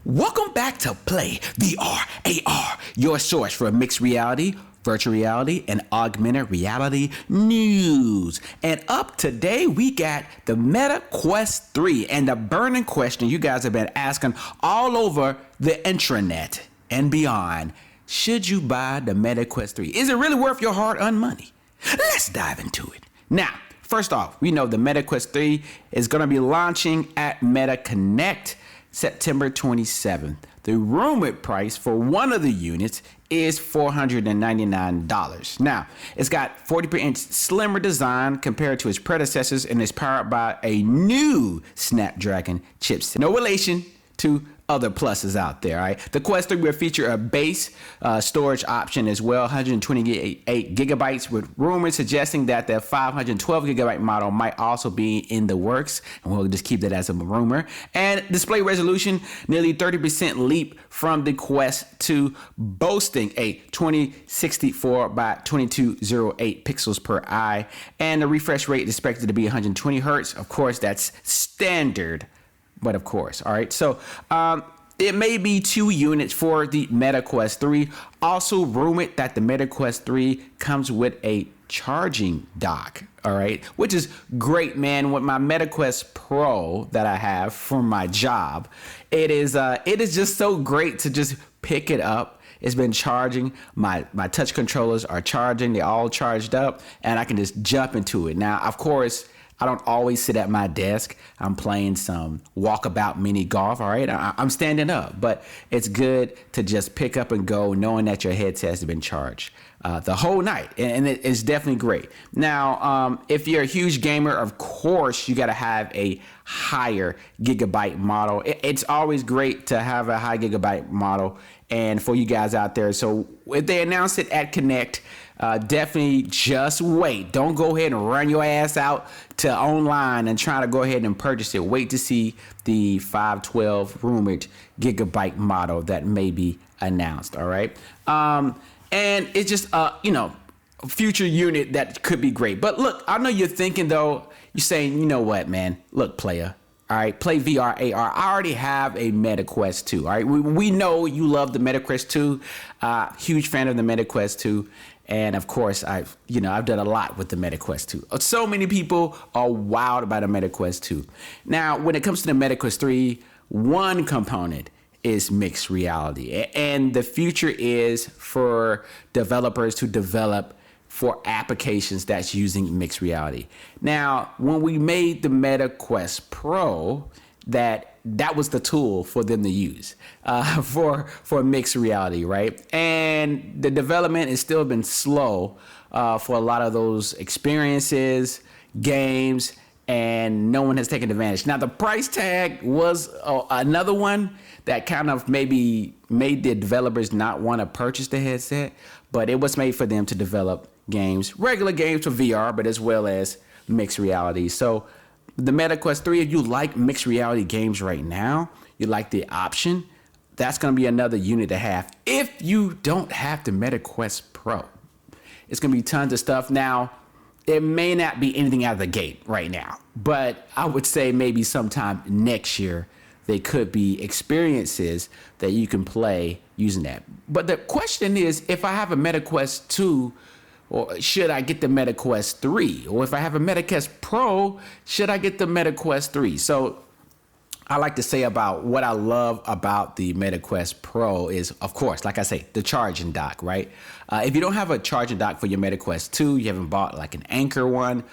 Welcome back to Play VR AR, your source for mixed reality, virtual reality, and augmented reality news. And up today, we got the Meta Quest 3 and the burning question you guys have been asking all over the intranet and beyond. Should you buy the Meta Quest 3? Is it really worth your hard-earned money? Let's dive into it. Now, first off, we know the Meta Quest 3 is going to be launching at Meta Connect September 27th. The rumored price for one of the units is $499. Now, it's got 40% slimmer design compared to its predecessors and is powered by a new Snapdragon chipset. No relation to other pluses out there, all right? The Quest 3 will feature a base storage option as well, 128 gigabytes, with rumors suggesting that the 512 gigabyte model might also be in the works, and we'll just keep that as a rumor. And display resolution, nearly 30% leap from the Quest 2, boasting a 2064 by 2208 pixels per eye, and the refresh rate is expected to be 120 hertz. Of course, that's standard. But of course, all right. So it may be 2 units for the Meta Quest 3. Also rumored that the Meta Quest 3 comes with a charging dock, all right, which is great, man. With my Meta Quest Pro that I have for my job, it is just so great to just pick it up. It's been charging. My touch controllers are charging. They're all charged up, and I can just jump into it. Now, of course, I don't always sit at my desk. I'm playing some walkabout mini golf, all right? I'm standing up, but it's good to just pick up and go knowing that your headset has been charged the whole night, and it's definitely great. Now, if you're a huge gamer, of course, you gotta have a higher gigabyte model. It's always great to have a high gigabyte model, and for you guys out there, so if they announce it at Connect, definitely just wait. Don't go ahead and run your ass out to online and try to go ahead and purchase it. Wait to see the 512 rumored gigabyte model that may be announced. All right. And it's just, a future unit that could be great. But look, I know you're thinking though, you're saying, you know what, man, look, player. All right, Play VR AR. I already have a Meta Quest 2. All right, we know you love the Meta Quest 2. Huge fan of the Meta Quest 2. And of course, I've done a lot with the Meta Quest 2. So many people are wowed by the Meta Quest 2. Now, when it comes to the Meta Quest 3, one component is mixed reality. And the future is for developers to develop for applications that's using mixed reality. Now, when we made the Meta Quest Pro, that was the tool for them to use for mixed reality, right? And the development has still been slow for a lot of those experiences, games, and no one has taken advantage. Now, the price tag was another one that kind of maybe made the developers not want to purchase the headset, but it was made for them to develop games, regular games for VR, but as well as mixed reality. So the Meta Quest 3, if you like mixed reality games right now, you like the option, that's going to be another unit to have. If you don't have the Meta Quest Pro, it's going to be tons of stuff. Now, it may not be anything out of the gate right now, but I would say maybe sometime next year, there could be experiences that you can play using that. But the question is, if I have a Meta Quest 2, or should I get the Meta Quest 3? Or if I have a Meta Quest Pro, should I get the Meta Quest 3? So I like to say about what I love about the Meta Quest Pro is, of course, like I say, the charging dock, right? If you don't have a charging dock for your Meta Quest 2, you haven't bought like an Anchor one,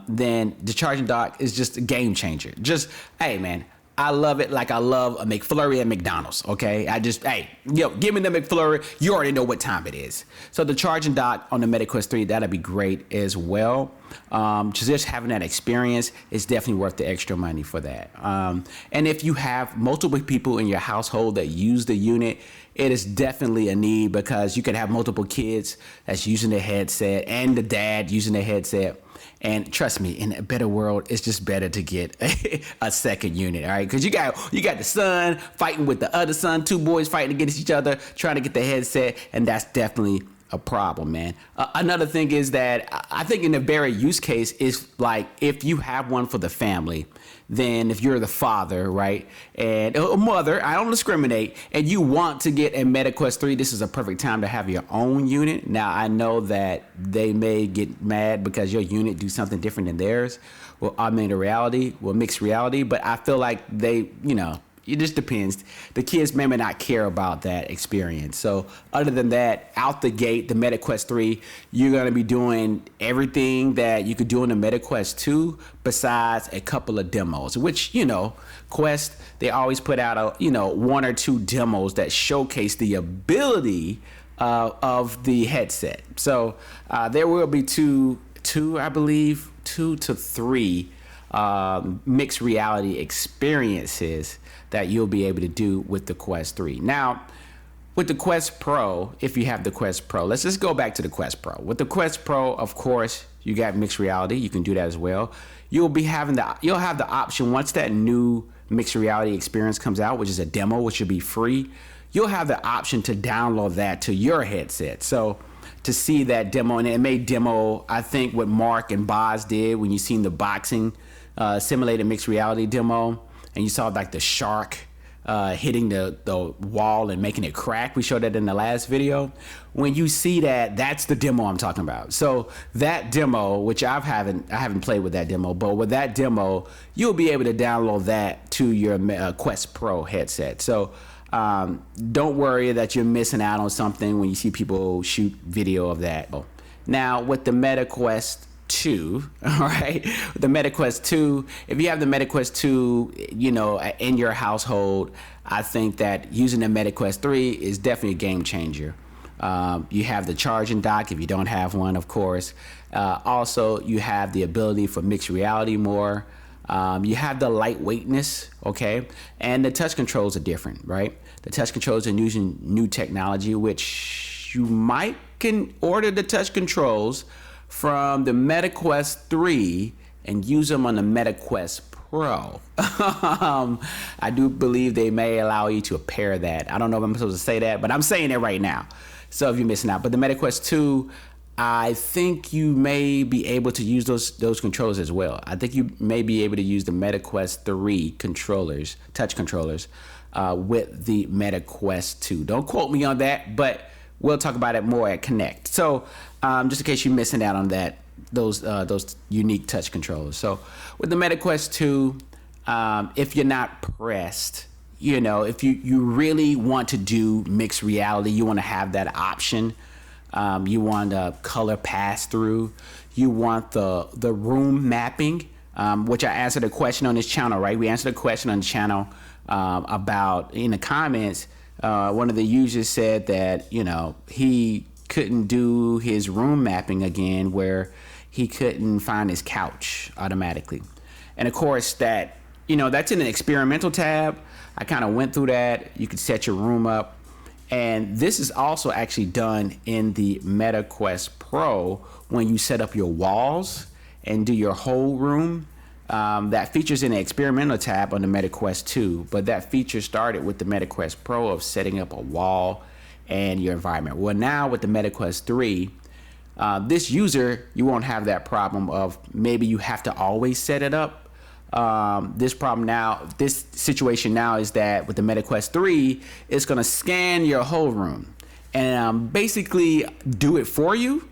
then the charging dock is just a game changer. Just, hey, man, I love it like I love a McFlurry at McDonald's, okay? give me the McFlurry. You already know what time it is. So the charging dock on the Meta Quest 3, that'll be great as well. Just having that experience is definitely worth the extra money for that. And if you have multiple people in your household that use the unit, it is definitely a need because you could have multiple kids that's using the headset and the dad using the headset. And trust me, in a better world, it's just better to get a second unit, all right? Because you got the son fighting with the other son, 2 boys fighting against each other, trying to get the headset, and that's definitely a problem, man. Another thing is that I think in the very use case is like if you have one for the family, then if you're the father, right, and a mother, I don't discriminate, and you want to get a MetaQuest 3, this is a perfect time to have your own unit. Now, I know that they may get mad because your unit do something different than theirs, well, augmented reality, well, mixed reality, but I feel like they, it just depends. The kids may not care about that experience. So other than that, out the gate, the MetaQuest 3, you're going to be doing everything that you could do in the MetaQuest 2 besides a couple of demos, which, Quest, they always put out, one or two demos that showcase the ability of the headset. So there will be two, I believe, 2 to 3 mixed reality experiences that you'll be able to do with the Quest 3. Now, with the Quest Pro, if you have the Quest Pro, let's just go back to the Quest Pro. With the Quest Pro, of course, you got mixed reality. You can do that as well. You'll have the option once that new mixed reality experience comes out, which is a demo, which will be free. You'll have the option to download that to your headset. So to see that demo, and it may demo, I think, what Mark and Boz did when you seen the boxing simulated mixed reality demo, and you saw like the shark hitting the wall and making it crack. We showed that in the last video. When you see that, that's the demo I'm talking about. So that demo, which I haven't played with that demo, but with that demo, you'll be able to download that to your Quest Pro headset. So don't worry that you're missing out on something when you see people shoot video of that. Now with the MetaQuest 2, all right, the MetaQuest 2, if you have the MetaQuest 2, in your household, I think that using the MetaQuest 3 is definitely a game changer. You have the charging dock if you don't have one, of course. Also, you have the ability for mixed reality more. You have the lightweightness, okay? And the touch controls are different, right? The touch controls are using new technology, which you can order the touch controls from the MetaQuest 3 and use them on the MetaQuest Pro. I do believe they may allow you to pair that. I don't know if I'm supposed to say that, but I'm saying it right now. So if you're missing out. But the MetaQuest 2, I think you may be able to use those controllers as well. I think you may be able to use the MetaQuest 3 controllers, touch controllers, with the MetaQuest 2. Don't quote me on that, but we'll talk about it more at Connect. So just in case you're missing out on that, those unique touch controllers. So with the MetaQuest 2, if you're not pressed, if you really want to do mixed reality, you want to have that option. You want a color pass through. You want the room mapping, which I answered a question on this channel, right? We answered a question on the channel about, in the comments, one of the users said that, he couldn't do his room mapping again where he couldn't find his couch automatically. And of course that's in an experimental tab. I kind of went through that. You could set your room up. And this is also actually done in the MetaQuest Pro when you set up your walls and do your whole room. That features in the experimental tab on the MetaQuest 2, but that feature started with the MetaQuest Pro of setting up a wall and your environment. Well, now with the MetaQuest 3, this user, you won't have that problem of maybe you have to always set it up. This situation now is that with the MetaQuest 3, it's going to scan your whole room and basically do it for you.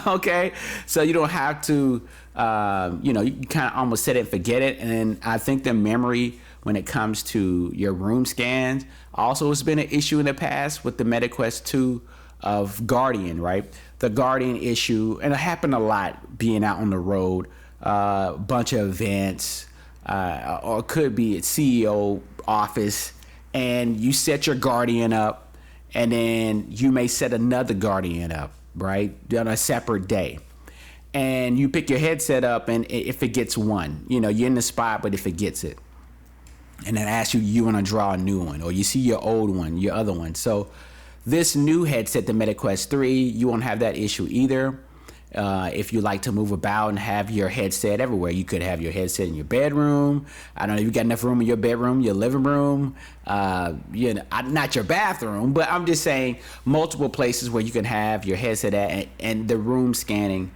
Okay, so you don't have to, you kind of almost set it and forget it. And I think the memory when it comes to your room scans also has been an issue in the past with the MetaQuest 2 of Guardian, right? The Guardian issue, and it happened a lot being out on the road, a bunch of events, or it could be at CEO office, and you set your Guardian up, and then you may set another Guardian up, right, on a separate day. And you pick your headset up, and if it gets one, you're in the spot, but if it gets it, and then asks you want to draw a new one, or you see your old one, your other one. So this new headset, the MetaQuest 3, you won't have that issue either. If you like to move about and have your headset everywhere, you could have your headset in your bedroom. I don't know if you got enough room in your bedroom, your living room, not your bathroom, but I'm just saying multiple places where you can have your headset at, and the room scanning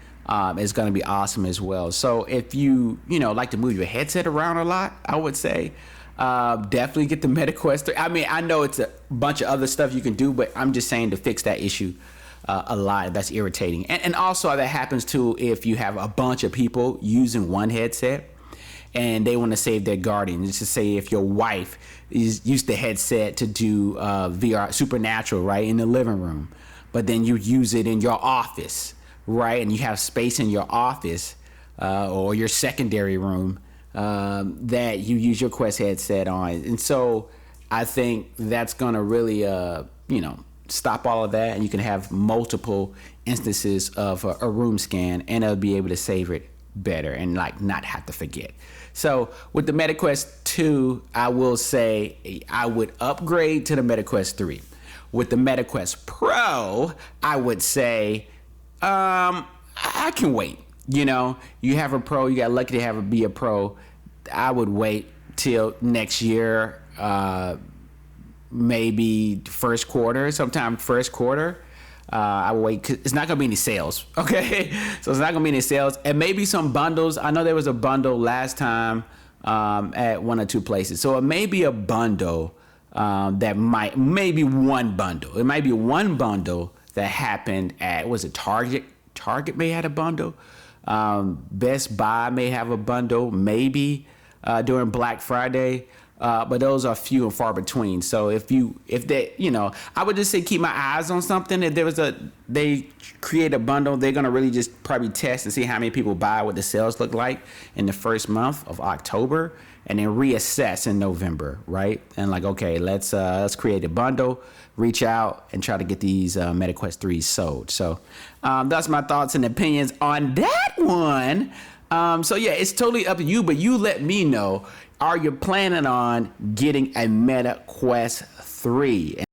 is going to be awesome as well. So if you like to move your headset around a lot, I would say definitely get the MetaQuest 3. I mean, I know it's a bunch of other stuff you can do, but I'm just saying to fix that issue a lot. That's irritating. And also that happens too if you have a bunch of people using one headset and they want to save their guardian. Just to say if your wife used the headset to do VR Supernatural, right, in the living room, but then you use it in your office, right, and you have space in your office or your secondary room that you use your Quest headset on. And so I think that's going to really, stop all of that, and you can have multiple instances of a room scan, and it'll be able to save it better and not have to forget. So with the MetaQuest 2, I will say I would upgrade to the MetaQuest 3. With the MetaQuest Pro, I would say I can wait. You have a Pro, you got lucky to be a Pro. I would wait till next year, maybe sometime first quarter. I will wait, 'cause it's not gonna be any sales, okay? So it's not gonna be any sales, and maybe some bundles. I know there was a bundle last time at one or two places, so it may be a bundle maybe one bundle. It might be one bundle that happened at, was it Target? Target may have a bundle. Best Buy may have a bundle, maybe during Black Friday. But those are few and far between. So if they, I would just say keep my eyes on something. If they create a bundle, they're gonna really just probably test and see how many people buy, what the sales look like in the first month of October, and then reassess in November, right? And okay, let's create a bundle, reach out, and try to get these MetaQuest 3s sold. So that's my thoughts and opinions on that one. So yeah, it's totally up to you, but you let me know. Are you planning on getting a MetaQuest 3?